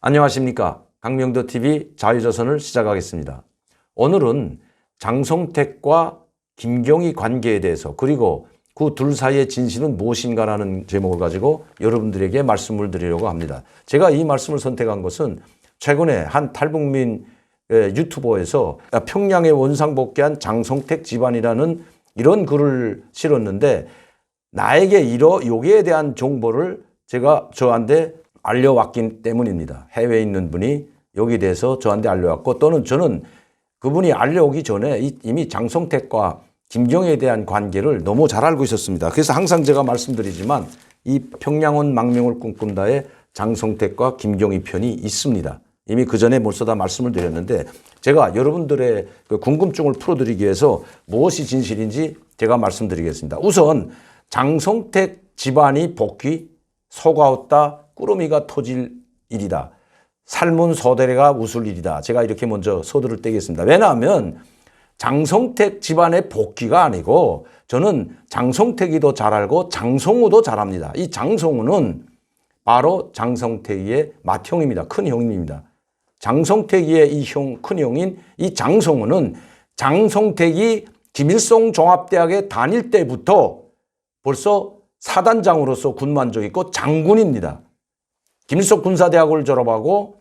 안녕하십니까. 강명도TV 자유조선을 시작하겠습니다. 오늘은 장성택과 김경희 관계에 대해서 그리고 그 둘 사이의 진실은 무엇인가라는 제목을 가지고 여러분들에게 말씀을 드리려고 합니다. 제가 이 말씀을 선택한 것은 최근에 한 탈북민 유튜버에서 평양에 원상복귀한 장성택 집안이라는 이런 글을 실었는데 나에게 여기에 대한 정보를 제가 저한테 알려왔기 때문입니다. 해외에 있는 분이 여기에 대해서 저한테 알려왔고 또는 저는 그분이 알려오기 전에 이미 장성택과 김경희에 대한 관계를 너무 잘 알고 있었습니다. 그래서 항상 제가 말씀드리지만 이 평양원 망명을 꿈꾼다에 장성택과 김경희 편이 있습니다. 이미 그 전에 벌써 다 말씀을 드렸는데 제가 여러분들의 그 궁금증을 풀어드리기 위해서 무엇이 진실인지 제가 말씀드리겠습니다. 우선 장성택 집안이 복귀, 속아왔다, 꾸러미가 터질 일이다. 삶은 소대가 웃을 일이다. 제가 이렇게 먼저 서두를 떼겠습니다. 왜냐하면 장성택 집안의 복귀가 아니고 저는 장성택이도 잘 알고 장성우도 잘 압니다. 이 장성우는 바로 장성택의 맏형입니다. 큰 형입니다. 장성택의 이 큰 형인 이 장성우는 장성택이 김일성 종합대학에 다닐 때부터 벌써 사단장으로서 군만져 있고 장군입니다. 김일성 군사대학을 졸업하고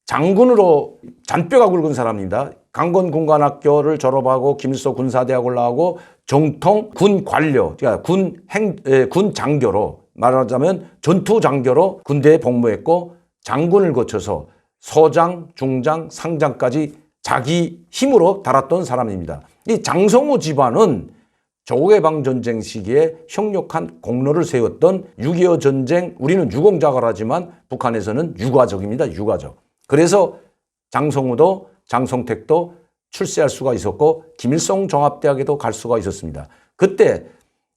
장군으로 잔뼈가 굵은 사람입니다. 강건군관학교를 졸업하고 김일성 군사대학을 나오고 정통 군 관료, 그러니까 군 장교로 말하자면 전투 장교로 군대에 복무했고 장군을 거쳐서 소장, 중장, 상장까지 자기 힘으로 달았던 사람입니다. 이 장성우 집안은 조국해방 전쟁 시기에 혁력한 공로를 세웠던 6.25 전쟁, 우리는 유공자가 하지만 북한에서는 유가족입니다. 유가족. 그래서 장성우도 장성택도 출세할 수가 있었고 김일성 종합대학에도 갈 수가 있었습니다. 그때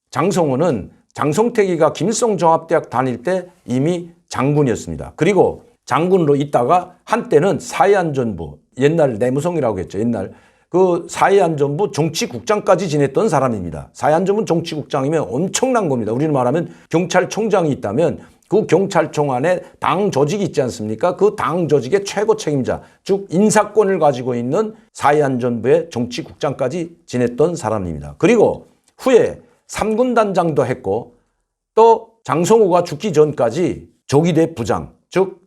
장성우는 장성택이가 김일성 종합대학 다닐 때 이미 장군이었습니다. 그리고 장군으로 있다가 한때는 사해안전부, 옛날 내무성이라고 했죠. 옛날 그 사해안전부 정치국장까지 지냈던 사람입니다. 사해안전부 정치국장이면 엄청난 겁니다. 우리는 말하면 경찰총장이 있다면 그 경찰청 안에 당 조직이 있지 않습니까? 그 당 조직의 최고 책임자, 즉 인사권을 가지고 있는 사해안전부의 정치국장까지 지냈던 사람입니다. 그리고 후에 3군단장도 했고 또 장성우가 죽기 전까지 조기대 부장, 즉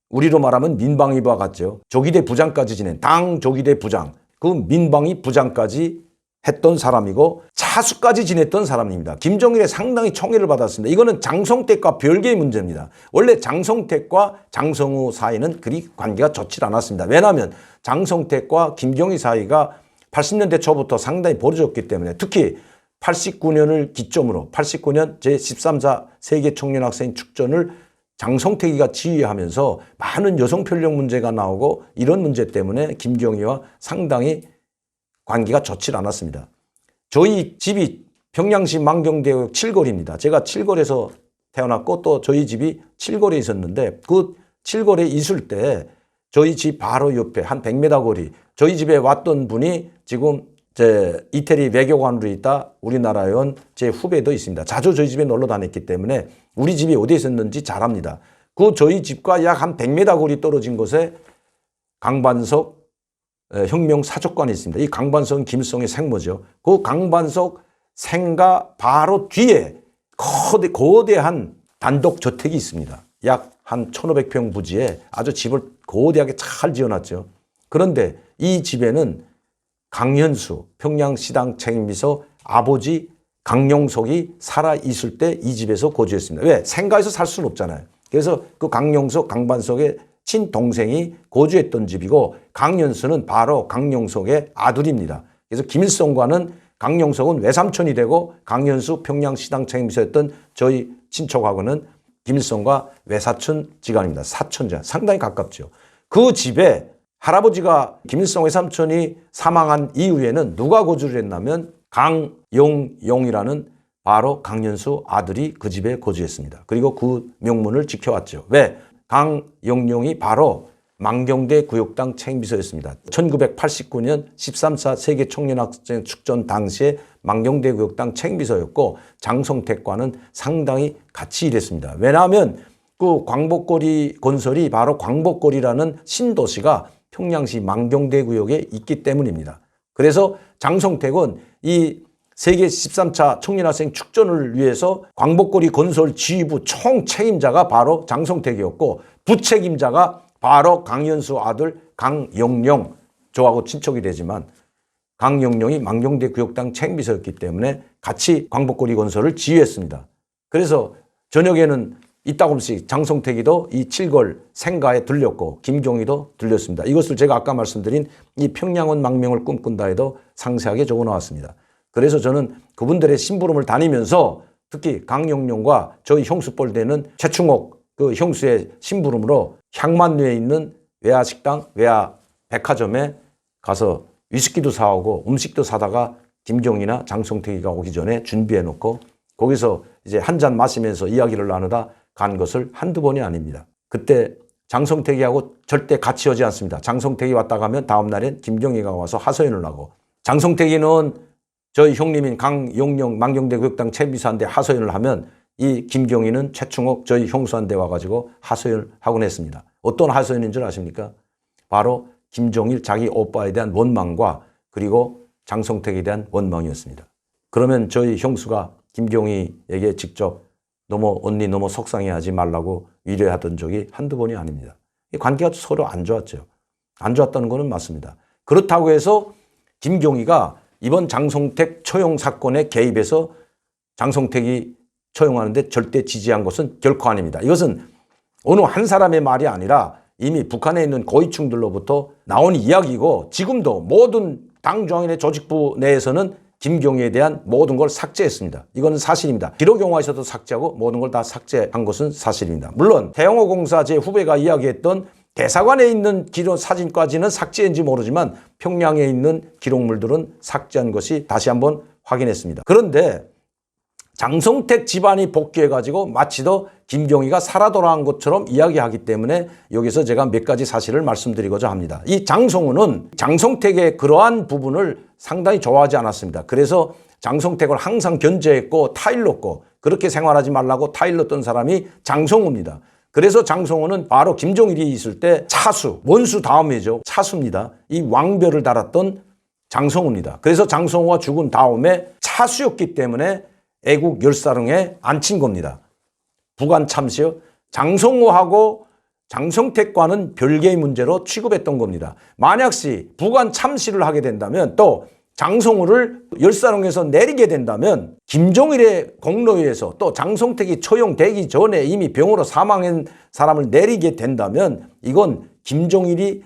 우리로 말하면 민방위부와 같죠. 조기대 부장까지 지낸 당 조기대 부장. 그 민방위 부장까지 했던 사람이고 차수까지 지냈던 사람입니다. 김정일의 상당히 총애를 받았습니다. 이거는 장성택과 별개의 문제입니다. 원래 장성택과 장성우 사이는 그리 관계가 좋지 않았습니다. 왜냐하면 장성택과 김경희 사이가 80년대 초부터 상당히 벌어졌기 때문에 특히 89년을 기점으로 89년 제13차 세계 청년학생 축전을 장성택이가 지휘하면서 많은 여성 편력 문제가 나오고 이런 문제 때문에 김경희와 상당히 관계가 좋지 않았습니다. 저희 집이 평양시 망경대역 칠거리입니다. 제가 칠거리에서 태어났고 또 저희 집이 칠거리에 있었는데 그 칠거리에 있을 때 저희 집 바로 옆에 한 100m 거리 저희 집에 왔던 분이 지금 이태리 외교관으로 있다 우리나라에 온 제 후배도 있습니다. 자주 저희 집에 놀러 다녔기 때문에 우리 집이 어디에 있었는지 잘 압니다. 그 저희 집과 약 한 100m 거리 떨어진 곳에 강반석 혁명사족관이 있습니다. 이 강반석은 김일성의 생모죠. 그 강반석 생가 바로 뒤에 거대한 단독저택이 있습니다. 약 한 1500평 부지에 아주 집을 거대하게 잘 지어놨죠. 그런데 이 집에는 강현수 평양시당 책임비서 아버지 강용석이 살아있을 때 이 집에서 거주했습니다. 왜? 생가에서 살 수는 없잖아요. 그래서 그 강용석, 강반석의 친동생이 거주했던 집이고 강현수는 바로 강용석의 아들입니다. 그래서 김일성과는 강용석은 외삼촌이 되고 강현수 평양시당 책임비서였던 저희 친척하고는 김일성과 외사촌 지간입니다. 사촌자 상당히 가깝죠. 그 집에 할아버지가 김일성 외삼촌이 사망한 이후에는 누가 거주를 했냐면 강용용이라는 바로 강현수 아들이 그 집에 거주했습니다. 그리고 그 명문을 지켜왔죠. 왜? 강용용이 바로 망경대 구역당 책임비서였습니다. 1989년 13차 세계 청년학생 축전 당시에 망경대 구역당 책임비서였고 장성택과는 상당히 같이 일했습니다. 왜냐하면 그 광복거리 건설이 바로 광복거리라는 신도시가 평양시 망경대 구역에 있기 때문입니다. 그래서 장성택은 이 세계 13차 청년학생 축전을 위해서 광복거리 건설 지휘부 총 책임자가 바로 장성택이었고, 부책임자가 바로 강연수 아들 강영룡, 저하고 친척이 되지만 강영룡이 망경대 구역당 책임비서였기 때문에 같이 광복거리 건설을 지휘했습니다. 그래서 저녁에는 이따금씩 장성택이도 이 칠걸 생가에 들렸고 김경희도 들렸습니다. 이것을 제가 아까 말씀드린 이 평양원 망명을 꿈꾼다에도 상세하게 적어 놓았습니다. 그래서 저는 그분들의 심부름을 다니면서 특히 강영룡과 저희 형수뻘되는 최충옥 그 형수의 심부름으로 향만루에 있는 외화식당, 외화백화점에 가서 위스키도 사오고 음식도 사다가 김경희나 장성택이가 오기 전에 준비해 놓고 거기서 이제 한 잔 마시면서 이야기를 나누다 간 것을 한두 번이 아닙니다. 그때 장성택이하고 절대 같이 오지 않습니다. 장성택이 왔다 가면 다음 날엔 김경희가 와서 하소연을 하고, 장성택이는 저희 형님인 강용룡 망경대 구역당 책임비서한테 하소연을 하면 이 김경희는 최충옥 저희 형수한테 와가지고 하소연을 하곤 했습니다. 어떤 하소연인 줄 아십니까? 바로 김종일 자기 오빠에 대한 원망과 그리고 장성택에 대한 원망이었습니다. 그러면 저희 형수가 김경희에게 직접 언니 너무 속상해하지 말라고 위로하던 적이 한두 번이 아닙니다. 이 관계가 서로 안 좋았죠. 안 좋았다는 것은 맞습니다. 그렇다고 해서 김경희가 이번 장성택 처용 사건에 개입해서 장성택이 처용하는데 절대 지지한 것은 결코 아닙니다. 이것은 어느 한 사람의 말이 아니라 이미 북한에 있는 고위층들로부터 나온 이야기고, 지금도 모든 당 중앙위원회 조직부 내에서는 김경희에 대한 모든 걸 삭제했습니다. 이건 사실입니다. 기록용화에서도 삭제하고 모든 걸 다 삭제한 것은 사실입니다. 물론 태영호 공사 제 후배가 이야기했던 대사관에 있는 기록 사진까지는 삭제인지 모르지만 평양에 있는 기록물들은 삭제한 것이 다시 한번 확인했습니다. 그런데 장성택 집안이 복귀해가지고 마치도 김경희가 살아 돌아온 것처럼 이야기하기 때문에 여기서 제가 몇 가지 사실을 말씀드리고자 합니다. 이 장성우는 장성택의 그러한 부분을 상당히 좋아하지 않았습니다. 그래서 장성택을 항상 견제했고 타일렀고, 그렇게 생활하지 말라고 타일렀던 사람이 장성우입니다. 그래서 장성우는 바로 김종일이 있을 때 차수, 원수 다음이죠. 차수입니다. 이 왕별을 달았던 장성우입니다. 그래서 장성우가 죽은 다음에 차수였기 때문에 애국 열사릉에 앉힌 겁니다. 부관 참시요. 장성우하고 장성택과는 별개의 문제로 취급했던 겁니다. 만약시 부관 참시를 하게 된다면, 또 장성우를 열사릉에서 내리게 된다면 김종일의 공로에 의해서 또 장성택이 처형되기 전에 이미 병으로 사망한 사람을 내리게 된다면 이건 김종일이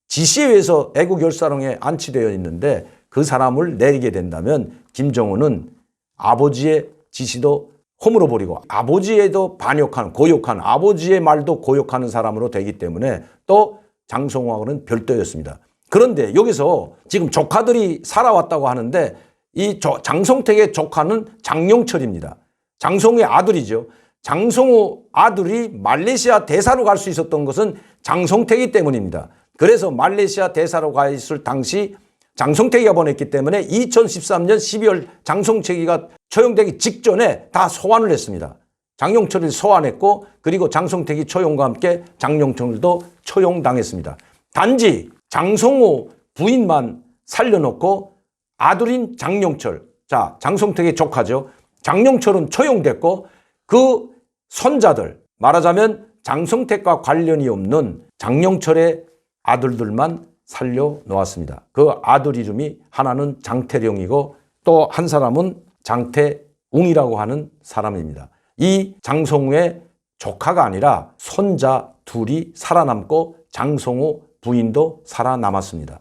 지시에 의해서 애국 열사릉에 안치되어 있는데 그 사람을 내리게 된다면 김정은은 아버지의 지시도 허물어 버리고 아버지에도 반역하는, 고욕하는, 아버지의 말도 고욕하는 사람으로 되기 때문에 또 장성우하고는 별도였습니다. 그런데 여기서 지금 조카들이 살아왔다고 하는데 이 장성택의 조카는 장용철입니다. 장성우의 아들이죠. 장성우 아들이 말레이시아 대사로 갈 수 있었던 것은 장성택이 때문입니다. 그래서 말레이시아 대사로 가 있을 당시 장성택이가 보냈기 때문에 2013년 12월 장성택이가 처형되기 직전에 다 소환을 했습니다. 장용철을 소환했고, 그리고 장성택이 처형과 함께 장용철도 처형당했습니다. 단지 장성우 부인만 살려놓고 아들인 장용철, 자 장성택의 조카죠. 장용철은 처형됐고 그 손자들, 말하자면 장성택과 관련이 없는 장용철의 아들들만 살려놓았습니다. 그 아들 이름이 하나는 장태령이고 또 한 사람은 장태웅이라고 하는 사람입니다. 이 장성우의 조카가 아니라 손자 둘이 살아남고 장성우 부인도 살아남았습니다.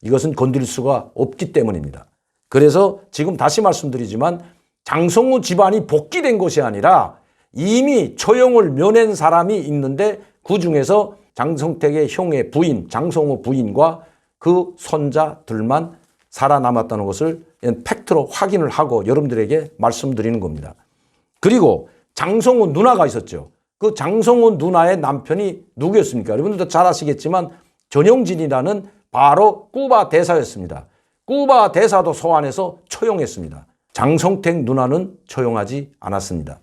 이것은 건드릴 수가 없기 때문입니다. 그래서 지금 다시 말씀드리지만 장성우 집안이 복귀된 것이 아니라 이미 처형을 면한 사람이 있는데 그 중에서 장성택의 형의 부인, 장성우 부인과 그 손자들만 살아남았다는 것을 팩트로 확인을 하고 여러분들에게 말씀드리는 겁니다. 그리고 장성우 누나가 있었죠. 그 장성우 누나의 남편이 누구였습니까? 여러분들도 잘 아시겠지만 전용진이라는 바로 쿠바 대사였습니다. 쿠바 대사도 소환해서 처형했습니다. 장성택 누나는 처형하지 않았습니다.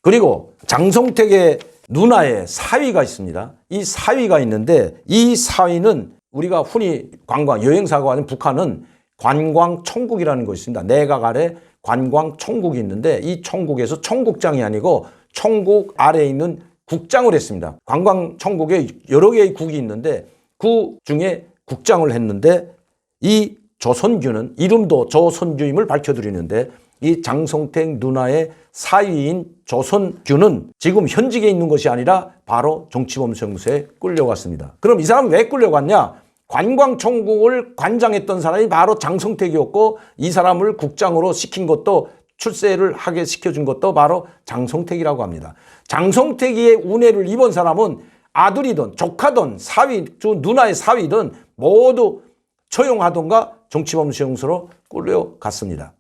그리고 장성택의 누나의 사위가 있습니다. 이 사위가 있는데 이 사위는 우리가 흔히 관광, 여행사가 아닌 북한은 관광총국이라는 것이 있습니다. 내각 아래 관광총국이 있는데 이 총국에서 총국장이 아니고 총국 아래에 있는 국장을 했습니다. 관광총국에 여러 개의 국이 있는데 그 중에 국장을 했는데 이 조선규는 이름도 조선규임을 밝혀드리는데 이 장성택 누나의 사위인 조선규는 지금 현직에 있는 것이 아니라 바로 정치범죄무소에 끌려갔습니다. 그럼 이 사람은 왜 끌려갔냐? 관광총국을 관장했던 사람이 바로 장성택이었고 이 사람을 국장으로 시킨 것도 출세를 하게 시켜준 것도 바로 장성택이라고 합니다. 장성택의 운해를 입은 사람은 아들이든 조카든 사위, 누나의 사위든 모두 처형하던가 정치범죄무소로 끌려갔습니다.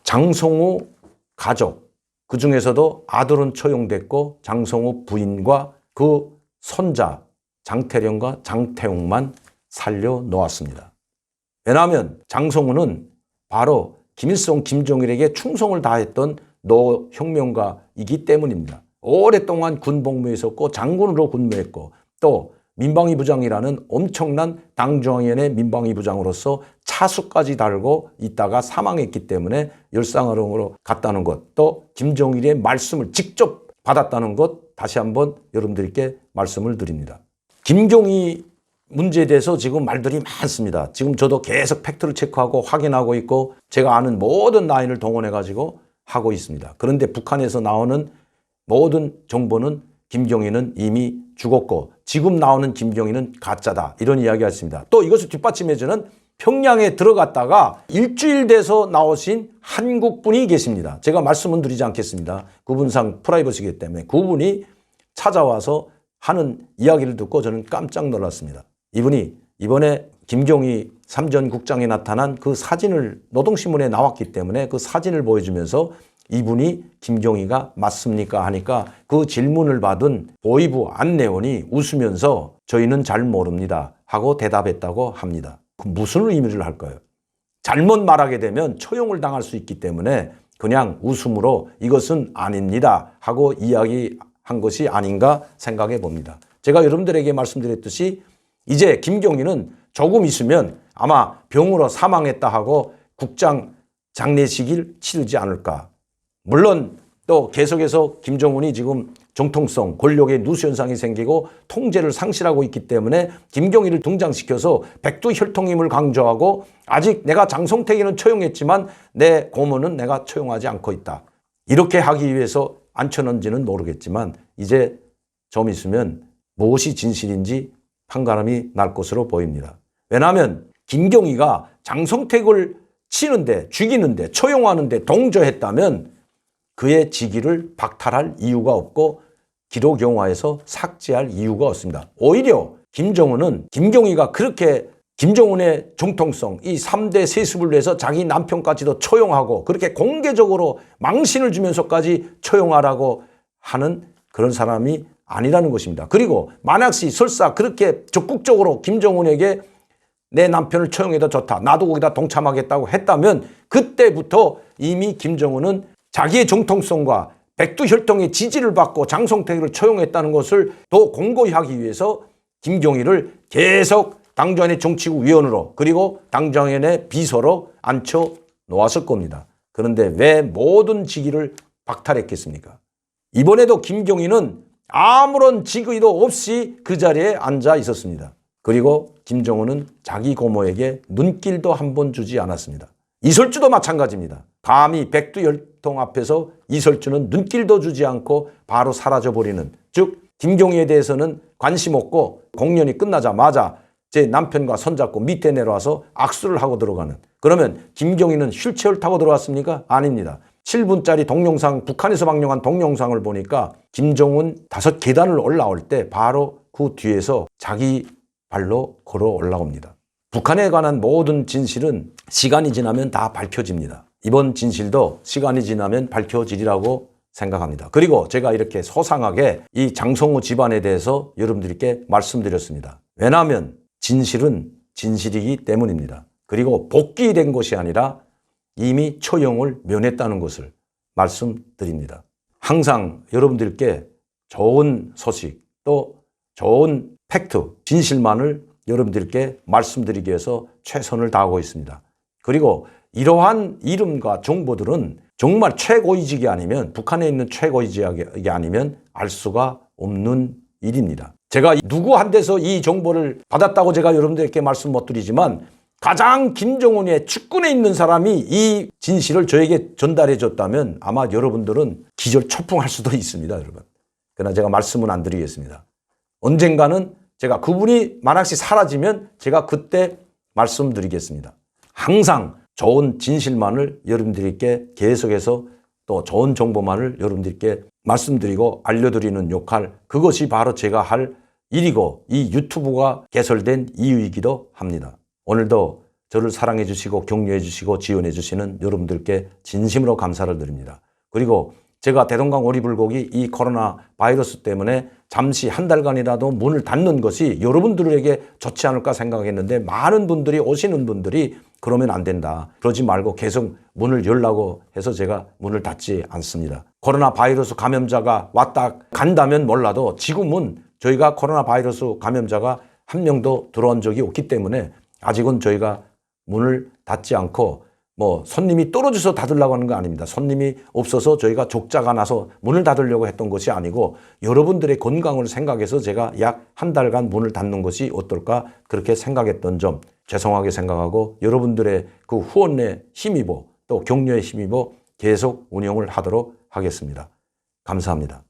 장성우 가족, 그 중에서도 아들은 처형됐고 장성우 부인과 그 손자 장태령과 장태웅만 살려놓았습니다. 왜냐하면 장성우는 바로 김일성, 김정일에게 충성을 다했던 노혁명가이기 때문입니다. 오랫동안 군복무에 있었고 장군으로 근무했고 또 민방위 부장이라는 엄청난 당중앙위원회 민방위 부장으로서 차수까지 달고 있다가 사망했기 때문에 열상으로 갔다는 것, 또 김정일의 말씀을 직접 받았다는 것 다시 한번 여러분들께 말씀을 드립니다. 김경희 문제에 대해서 지금 말들이 많습니다. 지금 저도 계속 팩트를 체크하고 확인하고 있고 제가 아는 모든 라인을 동원해 가지고 하고 있습니다. 그런데 북한에서 나오는 모든 정보는 김경희는 이미 죽었고 지금 나오는 김경희는 가짜다, 이런 이야기가 있습니다. 또 이것을 뒷받침해주는 평양에 들어갔다가 일주일 돼서 나오신 한국분이 계십니다. 제가 말씀은 드리지 않겠습니다. 그분상 프라이버시이기 때문에 그분이 찾아와서 하는 이야기를 듣고 저는 깜짝 놀랐습니다. 이분이 이번에 김경희 삼전국장에 나타난 그 사진을 노동신문에 나왔기 때문에 그 사진을 보여주면서 이분이 김경희가 맞습니까 하니까 그 질문을 받은 보위부 안내원이 웃으면서 저희는 잘 모릅니다 하고 대답했다고 합니다. 그 무슨 의미를 할까요? 잘못 말하게 되면 처형을 당할 수 있기 때문에 그냥 웃음으로 이것은 아닙니다 하고 이야기한 것이 아닌가 생각해 봅니다. 제가 여러분들에게 말씀드렸듯이 이제 김경희는 조금 있으면 아마 병으로 사망했다 하고 국장 장례식을 치르지 않을까. 물론 또 계속해서 김정은이 지금 정통성, 권력의 누수 현상이 생기고 통제를 상실하고 있기 때문에 김경희를 등장시켜서 백두혈통임을 강조하고 아직 내가 장성택이는 처형했지만 내 고모는 내가 처형하지 않고 있다. 이렇게 하기 위해서 앉혀놓은지는 모르겠지만 이제 좀 있으면 무엇이 진실인지 판가름이 날 것으로 보입니다. 왜냐하면 김경희가 장성택을 치는데, 죽이는데, 처형하는데 동조했다면 그의 직위를 박탈할 이유가 없고 기록영화에서 삭제할 이유가 없습니다. 오히려 김정은은 김경희가 그렇게 김정은의 정통성, 이 3대 세습을 위해서 자기 남편까지도 처형하고 그렇게 공개적으로 망신을 주면서까지 처형하라고 하는 그런 사람이 아니라는 것입니다. 그리고 만약시 설사 그렇게 적극적으로 김정은에게 내 남편을 처형해도 좋다, 나도 거기다 동참하겠다고 했다면 그때부터 이미 김정은은 자기의 정통성과 백두혈통의 지지를 받고 장성택을 처형했다는 것을 더 공고히 하기 위해서 김경희를 계속 당정위원회 정치국 위원으로 그리고 당정위원회 비서로 앉혀 놓았을 겁니다. 그런데 왜 모든 직위를 박탈했겠습니까? 이번에도 김경희는 아무런 직위도 없이 그 자리에 앉아 있었습니다. 그리고 김정은은 자기 고모에게 눈길도 한 번 주지 않았습니다. 이설주도 마찬가지입니다. 감히 백두혈통 앞에서 이설주는 눈길도 주지 않고 바로 사라져버리는, 즉 김경희에 대해서는 관심 없고 공연이 끝나자마자 제 남편과 손잡고 밑에 내려와서 악수를 하고 들어가는, 그러면 김경희는 휠체어를 타고 들어왔습니까? 아닙니다. 7분짜리 동영상, 북한에서 방영한 동영상을 보니까 김정은 5계단을 올라올 때 바로 그 뒤에서 자기 발로 걸어 올라옵니다. 북한에 관한 모든 진실은 시간이 지나면 다 밝혀집니다. 이번 진실도 시간이 지나면 밝혀지리라고 생각합니다. 그리고 제가 이렇게 소상하게 이 장성우 집안에 대해서 여러분들께 말씀드렸습니다. 왜냐하면 진실은 진실이기 때문입니다. 그리고 복귀된 것이 아니라 이미 처형을 면했다는 것을 말씀드립니다. 항상 여러분들께 좋은 소식 또 좋은 팩트, 진실만을 여러분들께 말씀드리기 위해서 최선을 다하고 있습니다. 그리고 이러한 이름과 정보들은 정말 최고위직이 아니면, 북한에 있는 최고위직이 아니면 알 수가 없는 일입니다. 제가 누구한테서 이 정보를 받았다고 제가 여러분들께 말씀 못 드리지만 가장 김정은의 측근에 있는 사람이 이 진실을 저에게 전달해 줬다면 아마 여러분들은 기절초풍할 수도 있습니다, 여러분. 그러나 제가 말씀은 안 드리겠습니다. 언젠가는 제가 그분이 만약에 사라지면 제가 그때 말씀드리겠습니다. 항상 좋은 진실만을 여러분들께 계속해서 또 좋은 정보만을 여러분들께 말씀드리고 알려드리는 역할, 그것이 바로 제가 할 일이고 이 유튜브가 개설된 이유이기도 합니다. 오늘도 저를 사랑해 주시고 격려해 주시고 지원해 주시는 여러분들께 진심으로 감사를 드립니다. 그리고 제가 대동강 오리불고기 이 코로나 바이러스 때문에 잠시 한 달간이라도 문을 닫는 것이 여러분들에게 좋지 않을까 생각했는데 많은 분들이, 오시는 분들이 그러면 안 된다, 그러지 말고 계속 문을 열라고 해서 제가 문을 닫지 않습니다. 코로나 바이러스 감염자가 왔다 간다면 몰라도 지금은 저희가 코로나 바이러스 감염자가 한 명도 들어온 적이 없기 때문에 아직은 저희가 문을 닫지 않고 손님이 떨어져서 닫으려고 하는 거 아닙니다. 손님이 없어서 저희가 적자가 나서 문을 닫으려고 했던 것이 아니고 여러분들의 건강을 생각해서 제가 약 한 달간 문을 닫는 것이 어떨까 그렇게 생각했던 점 죄송하게 생각하고 여러분들의 그 후원에 힘입어 또 격려에 힘입어 계속 운영을 하도록 하겠습니다. 감사합니다.